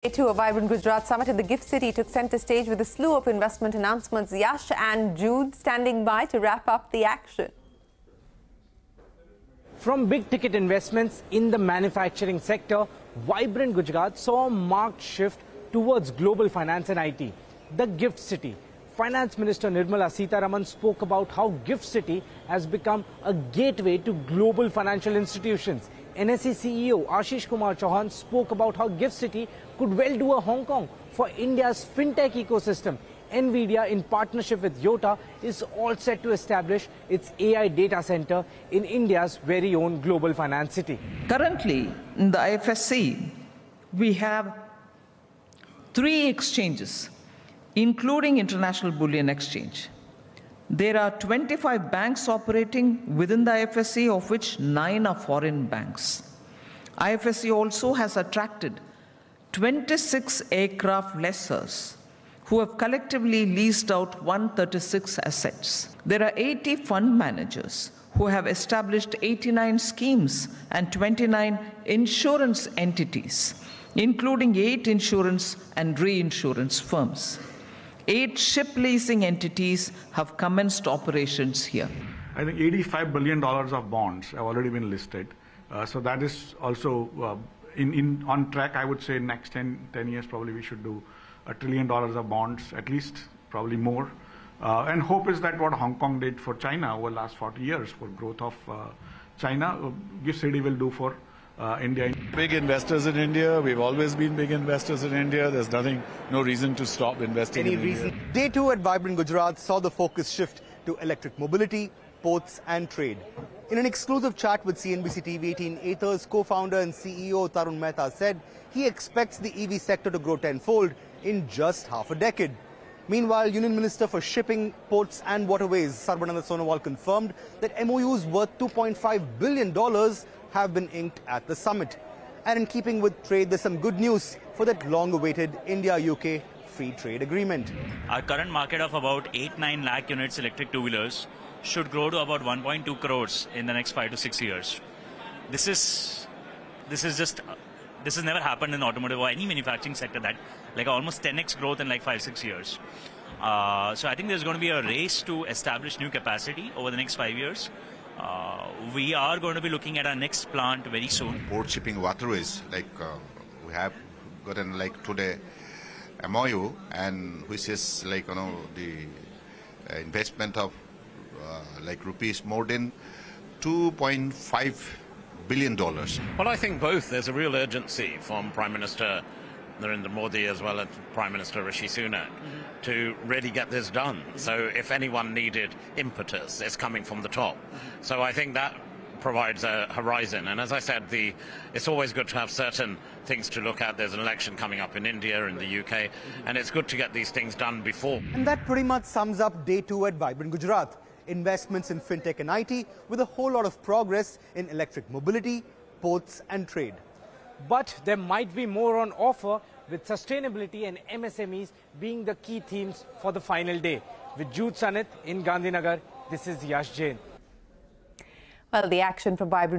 Day 2 of Vibrant Gujarat Summit in the Gift City took centre stage with a slew of investment announcements. Yash and Jude standing by to wrap up the action. From big-ticket investments in the manufacturing sector, Vibrant Gujarat saw a marked shift towards global finance and IT. The Gift City. Finance Minister Nirmala Sitharaman spoke about how Gift City has become a gateway to global financial institutions. NSE CEO Ashish Kumar Chauhan spoke about how Gift City could well do a Hong Kong for India's fintech ecosystem. NVIDIA, in partnership with Yota, is all set to establish its AI data center in India's very own global finance city. Currently, in the IFSC, we have 3 exchanges, including International Bullion Exchange. There are 25 banks operating within the IFSC, of which 9 are foreign banks. IFSC also has attracted 26 aircraft lessors who have collectively leased out 136 assets. There are 80 fund managers who have established 89 schemes and 29 insurance entities, including 8 insurance and reinsurance firms. 8 ship leasing entities have commenced operations here. I think $85 billion of bonds have already been listed. So that is also on track. I would say next 10 years probably we should do $1 trillion of bonds, at least, probably more. And hope is that what Hong Kong did for China over the last 40 years for growth of China, Gift City will do for India. Big investors in India. We've always been big investors in India. There's no reason to stop investing in India. Day 2 at Vibrant Gujarat saw the focus shift to electric mobility, ports and trade. In an exclusive chat with CNBC-TV18, Ather's co-founder and CEO Tarun Mehta said he expects the EV sector to grow tenfold in just half a decade. Meanwhile, Union Minister for Shipping, Ports and Waterways Sarbananda Sonowal confirmed that MOUs worth $2.5 billion have been inked at the summit. And in keeping with trade, there's some good news for that long-awaited India-UK free trade agreement. Our current market of about 8-9 lakh units electric two-wheelers should grow to about 1.2 crores in the next 5 to 6 years. This has never happened in automotive or any manufacturing sector, that like almost 10x growth in like 5-6 years. So I think there's going to be a race to establish new capacity over the next 5 years. We are going to be looking at our next plant very soon. Port shipping waterways, like we have gotten like today MOU, and which is like the investment of like rupees more than $2.5 billion. Well, I think both. There's a real urgency from Prime Minister Narendra Modi as well as Prime Minister Rishi Sunak to really get this done. So if anyone needed impetus, it's coming from the top. So I think that provides a horizon. And as I said, it's always good to have certain things to look at. There's an election coming up in India, in the UK, and it's good to get these things done before. And that pretty much sums up Day 2 at Vibrant Gujarat. Investments in fintech and IT with a whole lot of progress in electric mobility, ports and trade. But there might be more on offer, with sustainability and MSMEs being the key themes for the final day. With Jude Sanit in Gandhinagar, this is Yash Jain. Well, the action from Vibrant